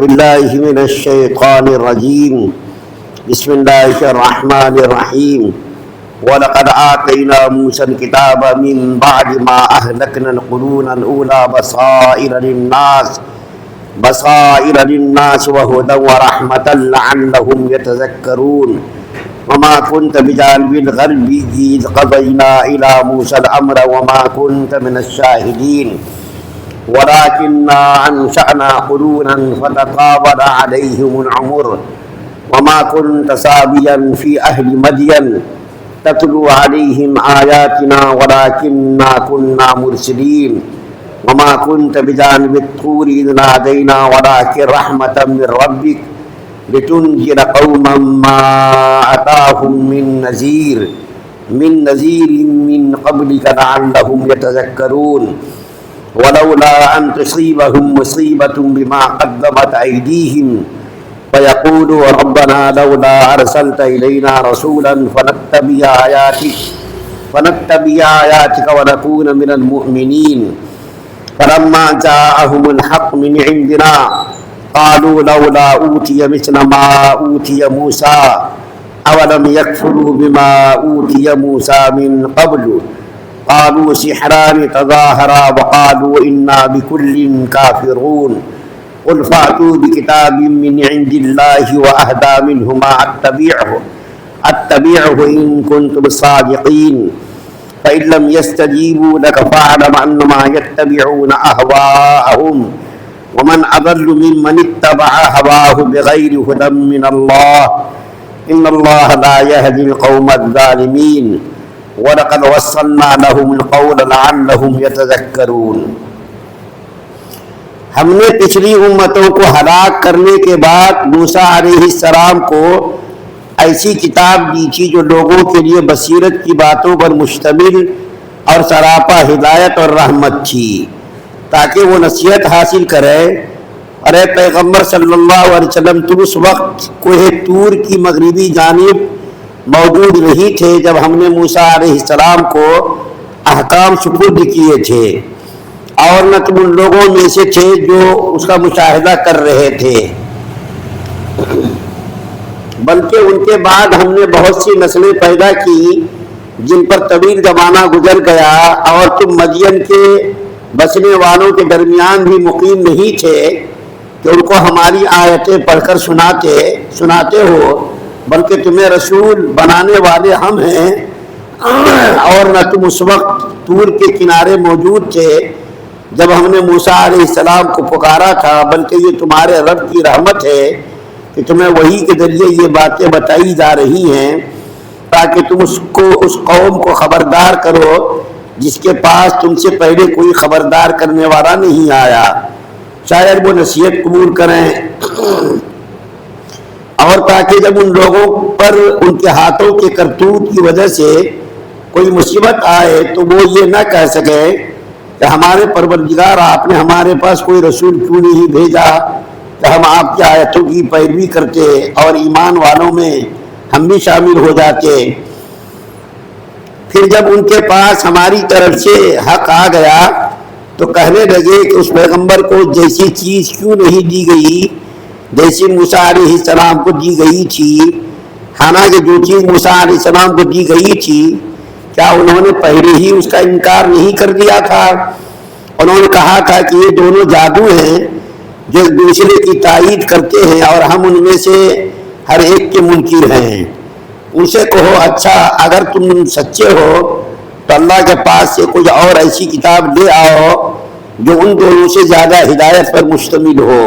بالله من الشيطان الرجيم بسم الله الرحمن الرحيم ولقد آتينا موسى الكتاب من بعد ما أهلكنا القرون الأولى بصائر للناس وهدى ورحمة لعلهم يتذكرون وما كنت بجانب الغرب إذ قضينا إلى موسى الأمر وما كنت من الشاهدين ولكننا أنشأنا قرونا فتطاول عليهم العمر وما كنت سابيا في أهل مدين تتلو عليهم آياتنا ولكننا كنا مرسلين وما كنت بجانب الطور إذ نادينا ولكن رحمة من ربك لتنذر قوما ما أتاهم من نذير من قبلك لعلهم يتذكرون ولولا أن تصيبهم مصيبة بما قدمت أيديهم فيقولوا ربنا لولا أرسلت إلينا رسولا فنتبع آياتك ونكون من المؤمنين فلما جاءهم الحق من عندنا قالوا لولا أوتي مثل ما أوتي موسى أولم يكفروا بما أوتي موسى من قبل قالوا سحران تظاهرا وقالوا إنا بكل كافرون قل فأتوا بكتاب من عند الله وأهدى منهما أتبعه إن كنتم صادقين فإن لم يستجيبوا لك فاعلم أنما يتبعون أهواءهم ومن أضل ممن اتبع هواه بغير هدى من الله إن الله لا يهدي القوم الظالمين وَلَقَدْ وَصَّلْنَا لَهُمُ الْقَوْلَ لَعَلَّهُمْ يَتَذَكَّرُونَ ہم نے پچھلی امتوں کو ہلاک کرنے کے بعد موسیٰ علیہ السلام کو ایسی کتاب دی تھی جو لوگوں کے لیے بصیرت کی باتوں پر مشتمل اور سراپا ہدایت اور رحمت تھی تاکہ وہ نصیحت حاصل کرے۔ اور اے پیغمبر صلی اللہ علیہ وسلم تم اس وقت کوہ طور کی مغربی جانب موجود نہیں تھے جب ہم نے موسیٰ علیہ السلام کو احکام سپرد کیے تھے، اور نہ تم ان لوگوں میں سے تھے جو اس کا مشاہدہ کر رہے تھے، بلکہ ان کے بعد ہم نے بہت سی نسلیں پیدا کی جن پر طویل زمانہ گزر گیا، اور تم مدین کے بسنے والوں کے درمیان بھی مقیم نہیں تھے کہ ان کو ہماری آیتیں پڑھ کر سناتے ہو، بلکہ تمہیں رسول بنانے والے ہم ہیں، اور نہ تم اس وقت طور کے کنارے موجود تھے جب ہم نے موسیٰ علیہ السلام کو پکارا تھا، بلکہ یہ تمہارے رب کی رحمت ہے کہ تمہیں وحی کے ذریعے یہ باتیں بتائی جا رہی ہیں تاکہ تم اس قوم کو خبردار کرو جس کے پاس تم سے پہلے کوئی خبردار کرنے والا نہیں آیا، شاید وہ نصیحت قبول کریں، اور تاکہ جب ان لوگوں پر ان کے ہاتھوں کے کرتوت کی وجہ سے کوئی مصیبت آئے تو وہ یہ نہ کہہ سکے کہ ہمارے پروردگار آپ نے ہمارے پاس کوئی رسول کیوں نہیں بھیجا کہ ہم آپ کی آیتوں کی پیروی کرتے اور ایمان والوں میں ہم بھی شامل ہو جاتے۔ پھر جب ان کے پاس ہماری طرف سے حق آ گیا تو کہنے لگے کہ اس پیغمبر کو جیسی چیز کیوں نہیں دی گئی جیسی موسیٰ علیہ السلام کو دی گئی تھی، حالانکہ جو چیز موسیٰ علیہ السلام کو دی گئی تھی کیا انہوں نے پہلے ہی اس کا انکار نہیں کر دیا تھا؟ انہوں نے کہا تھا کہ یہ دونوں جادو ہیں جو ایک دوسرے کی تائید کرتے ہیں اور ہم ان میں سے ہر ایک کے منکر ہیں۔ ان سے کہو اچھا اگر تم سچے ہو تو اللہ کے پاس سے کوئی اور ایسی کتاب لے آؤ جو ان دونوں سے زیادہ ہدایت پر مشتمل ہو،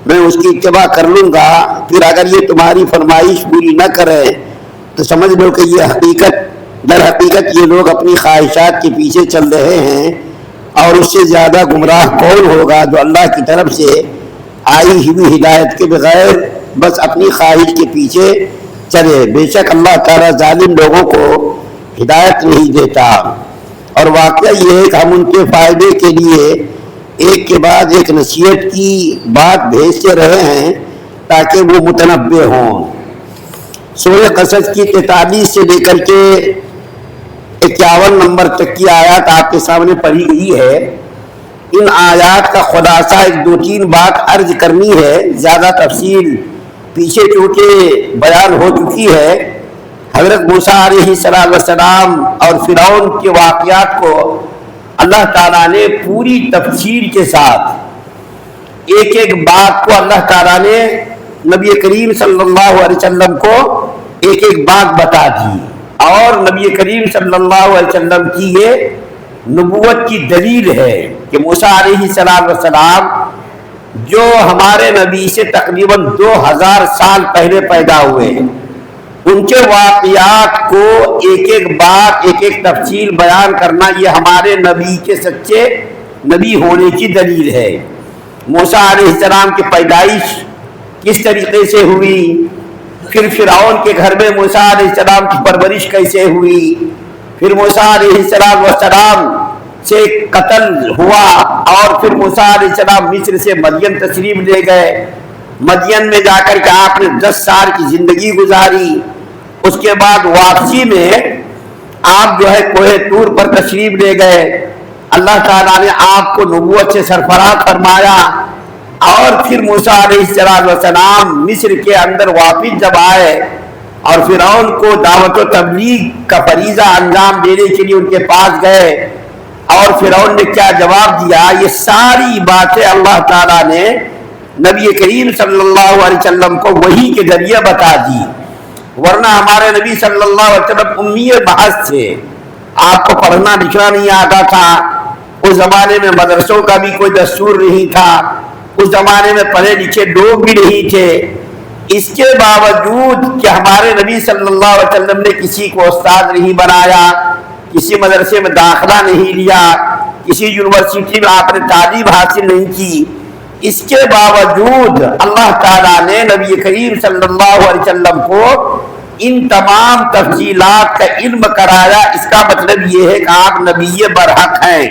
میں اس کی اتباع کر لوں گا۔ پھر اگر یہ تمہاری فرمائش پوری نہ کرے تو سمجھ لو کہ یہ در حقیقت یہ لوگ اپنی خواہشات کے پیچھے چل رہے ہیں، اور اس سے زیادہ گمراہ کون ہوگا جو اللہ کی طرف سے آئی ہوئی ہدایت کے بغیر بس اپنی خواہش کے پیچھے چلے۔ بے شک اللہ تعالیٰ ظالم لوگوں کو ہدایت نہیں دیتا۔ اور واقعہ یہ ہے کہ ہم ان کے فائدے کے لیے ایک کے بعد ایک نصیحت کی بات بھیجتے رہے ہیں تاکہ وہ متنبہ ہوں۔ سورہ قصص کی 43 سے لے کر کے 51 نمبر تک کی آیات آپ کے سامنے پڑھی گئی ہے۔ ان آیات کا خلاصہ ایک دو تین بات عرض کرنی ہے، زیادہ تفصیل پیچھے چونکہ بیان ہو چکی ہے۔ حضرت موسیٰ علیہ السلام اور فرعون کے واقعات کو اللہ تعالیٰ نے پوری تفصیل کے ساتھ ایک ایک بات کو اللہ تعالیٰ نے نبی کریم صلی اللہ علیہ وسلم کو ایک ایک بات بتا دی، اور نبی کریم صلی اللہ علیہ وسلم کی یہ نبوت کی دلیل ہے کہ موسیٰ علیہ السلام جو ہمارے نبی سے تقریباً 2000 سال پہلے پیدا ہوئے ہیں، ان کے واقعات کو ایک ایک بات ایک ایک تفصیل بیان کرنا یہ ہمارے نبی کے سچے نبی ہونے کی دلیل ہے۔ موسیٰ علیہ السلام کی پیدائش کس طریقے سے ہوئی، پھر فرعون کے گھر میں موسیٰ علیہ السلام کی پرورش کیسے ہوئی، پھر موسیٰ علیہ السلام سے قتل ہوا، اور پھر موسیٰ علیہ السلام مصر سے مدین تشریف لے گئے، مدین میں جا کر کے آپ نے 10 سال کی زندگی گزاری، اس کے بعد واپسی میں آپ جو ہے کوہ طور پر تشریف لے گئے، اللہ تعالیٰ نے آپ کو نبوت سے سرفراز فرمایا، اور پھر موسیٰ علیہ السلام مصر کے اندر واپس جب آئے اور فرعون کو دعوت و تبلیغ کا فریضہ انجام دینے کے لیے ان کے پاس گئے، اور فرعون نے کیا جواب دیا، یہ ساری باتیں اللہ تعالیٰ نے نبی کریم صلی اللہ علیہ وسلم کو وحی کے ذریعے بتا دی، ورنہ ہمارے نبی صلی اللہ علیہ وسلم امی محض تھے، آپ کو پڑھنا لکھنا نہیں آتا تھا، اس زمانے میں مدرسوں کا بھی کوئی دستور نہیں تھا، اس زمانے میں پڑھے لکھے لوگ بھی نہیں تھے، اس کے باوجود کہ ہمارے نبی صلی اللہ علیہ وسلم نے کسی کو استاد نہیں بنایا، کسی مدرسے میں داخلہ نہیں لیا، کسی یونیورسٹی میں آپ نے تعلیم حاصل نہیں کی، اس کے باوجود اللہ تعالیٰ نے نبی کریم صلی اللہ علیہ وسلم کو ان تمام تفصیلات کا علم کرایا۔ اس کا مطلب یہ ہے کہ آپ نبی برحق ہیں۔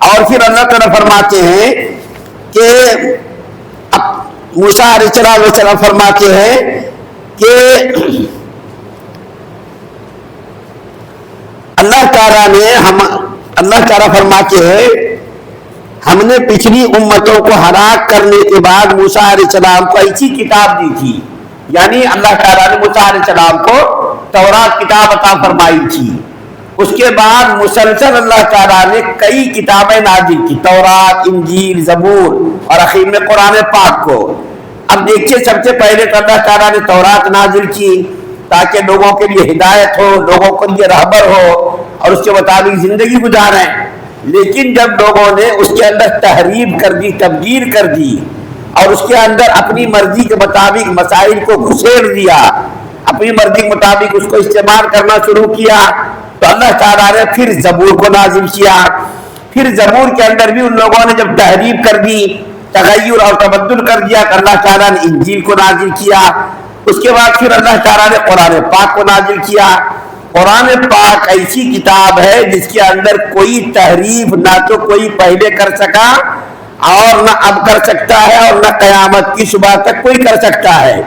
اور پھر اللہ تعالیٰ فرماتے ہیں کہ موسیٰ علیہ السلام فرماتے ہیں کہ اللہ تعالیٰ فرماتے ہیں ہم نے پچھلی امتوں کو ہلاک کرنے کے بعد موسیٰ علیہ السلام کو ایسی کتاب دی تھی، یعنی اللہ تعالیٰ نے موسیٰ علیہ السلام کو تورات کتاب عطا فرمائی تھی، اس کے بعد مسلسل اللہ تعالیٰ نے کئی کتابیں نازل کی، تورات، انجیل، زبور، اور اخیر میں قرآن پاک کو۔ اب دیکھیے سب سے پہلے تو اللہ تعالیٰ نے تورات نازل کی تاکہ لوگوں کے لیے ہدایت ہو، لوگوں کے لیے رہبر ہو اور اس کے مطابق زندگی گزاریں، لیکن جب لوگوں نے اس کے اندر تحریف کر دی، تبدیل کر دی، اور اس کے اندر اپنی مرضی کے مطابق مسائل کو گھسیڑ دیا، اپنی مرضی کے مطابق اس کو استعمال کرنا شروع کیا، تو اللہ تعالیٰ نے پھر زبور کو نازل کیا۔ پھر زبور کے اندر بھی ان لوگوں نے جب تحریف کر دی، تغیر اور تبدل کر دیا، کہ اللہ تعالیٰ نے انجیل کو نازل کیا۔ اس کے بعد پھر اللہ تعالیٰ نے قرآن پاک کو نازل کیا۔ قرآن پاک ایسی کتاب ہے جس کے اندر کوئی تحریف نہ تو کوئی پہلے کر سکا اور نہ اب کر سکتا ہے، اور نہ قیامت کی صبح تک کوئی کر سکتا ہے۔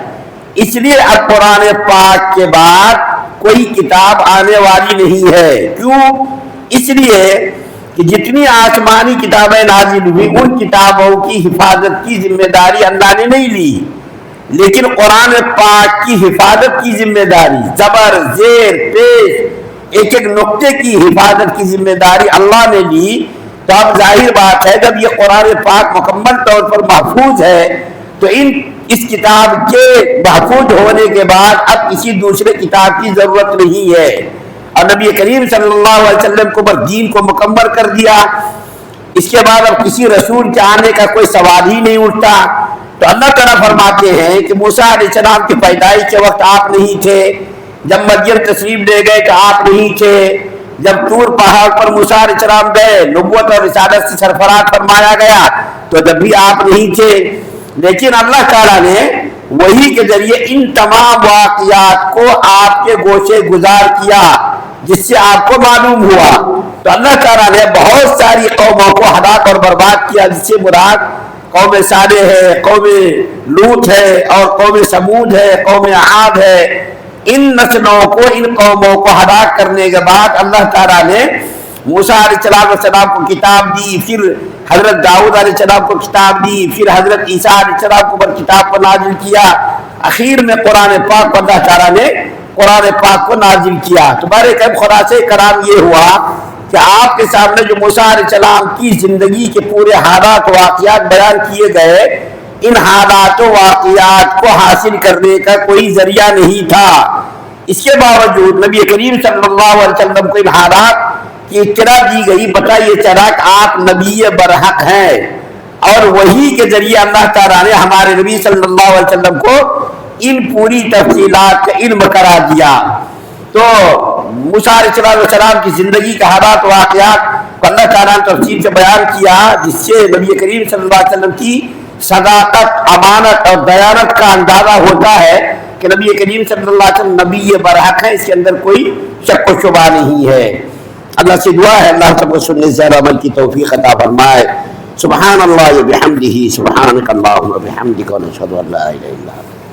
اس لیے اب قرآن پاک کے بعد کوئی کتاب آنے والی نہیں ہے۔ کیوں؟ اس لیے کہ جتنی آسمانی کتابیں نازل ہوئی ان کتابوں کی حفاظت کی ذمہ داری اللہ نے نہیں لی، لیکن قرآن پاک کی حفاظت کی ذمہ داری، زبر، زیر، پیش، ایک ایک نقطے کی حفاظت کی ذمہ داری اللہ نے لی۔ تو اب ظاہر بات ہے جب یہ قرآن پاک مکمل طور پر محفوظ ہے تو اس کتاب کے محفوظ ہونے کے بعد اب کسی دوسرے کتاب کی ضرورت نہیں ہے، اور نبی کریم صلی اللہ علیہ وسلم کو بس دین کو مکمل کر دیا۔ اس کے بعد اب کسی رسول کے آنے کا کوئی سوال ہی نہیں اٹھتا۔ تو اللہ تعالیٰ فرماتے ہیں کہ موسیٰ علیہ السلام کی پیدائش کے وقت آپ نہیں تھے، جب مدین تشریف لے گئے تو آپ نہیں تھے، جب طور پہاڑ پر موسیٰ علیہ السلام گئے نبوت اور رسالت سے سرفراز فرمایا گیا تو جب بھی آپ نہیں تھے، لیکن اللہ تعالیٰ نے وحی کے ذریعے ان تمام واقعات کو آپ کے گوشے گزار کیا جس سے آپ کو معلوم ہوا۔ تو اللہ تعالیٰ نے بہت ساری قوموں کو ہلاک اور برباد کیا، جس سے مراد قوم صالح ہے، قوم لوط ہے، اور قوم سمود ہے، قوم عاد ہے۔ ان نسلوں کو، ان قوموں کو ہلاک کرنے کے بعد اللہ تعالیٰ نے موسیٰ علیہ السلام کو کتاب دی، پھر حضرت داؤد علیہ السلام کو کتاب دی، پھر حضرت عیسیٰ علیہ السلام کو پر کتاب کو نازل کیا، اخیر میں قرآن پاک پر اللہ تعالیٰ نے قرآن پاک کو نازل کیا۔ تمہارے خلاصہ کلام یہ ہوا کہ آپ کے سامنے جو موسیٰ علیہ السلام کی زندگی کے پورے حالات و واقعات بیان کیے گئے، ان حالات و واقعات کو حاصل کرنے کا کوئی ذریعہ نہیں تھا۔ اس کے باوجود نبی کریم صلی اللہ علیہ وسلم کو ان حالات کی اطلاع دی گئی، پتہ یہ چلا کہ آپ نبی برحق ہیں، اور وہی کے ذریعے اللہ تعالیٰ نے ہمارے نبی صلی اللہ علیہ وسلم کو ان پوری تفصیلات کا علم کرا دیا۔ تو موسیٰ علیہ السلام کی زندگی کا حالات و واقعات اللہ تعالیٰ نے تفصیل سے بیان کیا، جس سے نبی کریم صلی اللہ علیہ وسلم کی صداقت، امانت اور دیانت کا اندازہ ہوتا ہے کہ نبی کریم صلی اللہ علیہ وسلم نبی برحق ہے، اس کے اندر کوئی شک و شبہ نہیں ہے۔ اللہ سے دعا ہے اللہ سب کو سننے سے عمل کی توفیق عطا فرمائے۔ سبحان اللہ و بحمدہ، سبحانک اللہم و بحمدک، ونشہد ان لا الہ الا انت۔